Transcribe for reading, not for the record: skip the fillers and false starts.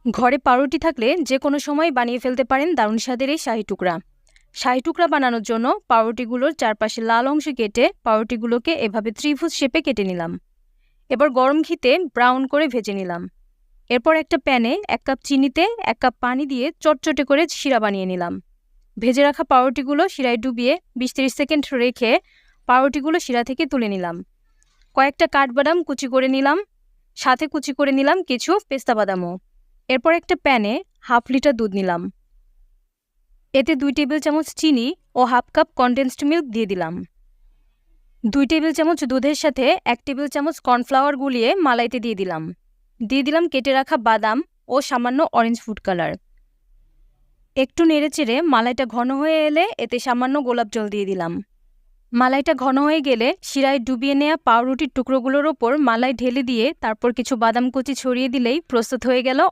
ঘরে পাউরুটি থাকলে যে কোনো সময় বানিয়ে ফেলতে পারেন দারুণ স্বাদের এই শাহী টুকরা। শাহী টুকরা বানানোর জন্য পাউরুটিগুলোর চারপাশে লাল অংশ কেটে পাউরুটিগুলোকে এভাবে ত্রিভুজ শেপে কেটে নিলাম। এবার গরম ঘিতে ব্রাউন করে ভেজে নিলাম। এরপর একটা প্যানে 1 কাপ চিনিতে 1 কাপ পানি দিয়ে চটচটে করে শিরা বানিয়ে নিলাম। ভেজে রাখা পাউরুটিগুলো শিরায় ডুবিয়ে 20-30 সেকেন্ড রেখে পাউরুটিগুলো শিরা থেকে তুলে নিলাম। কয়েকটা কাঠবাদাম কুচি করে নিলাম, সাথে কুচি করে নিলাম কিছু পেস্তা বাদামও। এরপর একটা প্যানে 1/2 লিটার দুধ নিলাম। এতে 2 টেবিল চামচ চিনি ও 1/2 কাপ কনডেন্সড মিল্ক দিয়ে দিলাম। 2 টেবিল চামচ দুধের সাথে 1 টেবিল চামচ কর্নফ্লাওয়ার গুলিয়ে মালাইতে দিয়ে দিলাম। কেটে রাখা বাদাম ও সামান্য অরেঞ্জ ফুড কালার। একটু নেড়েচেড়ে মালাইটা ঘন হয়ে এলে এতে সামান্য গোলাপ জল দিয়ে দিলাম। মালাইটা ঘন হয়ে গেলে শিরায় ডুবিয়ে নেওয়া পাউরুটির টুকরোগুলোর ওপর মালাই ঢেলে দিয়ে তারপর কিছু বাদাম কুচি ছড়িয়ে দিলেই প্রস্তুত হয়ে গেল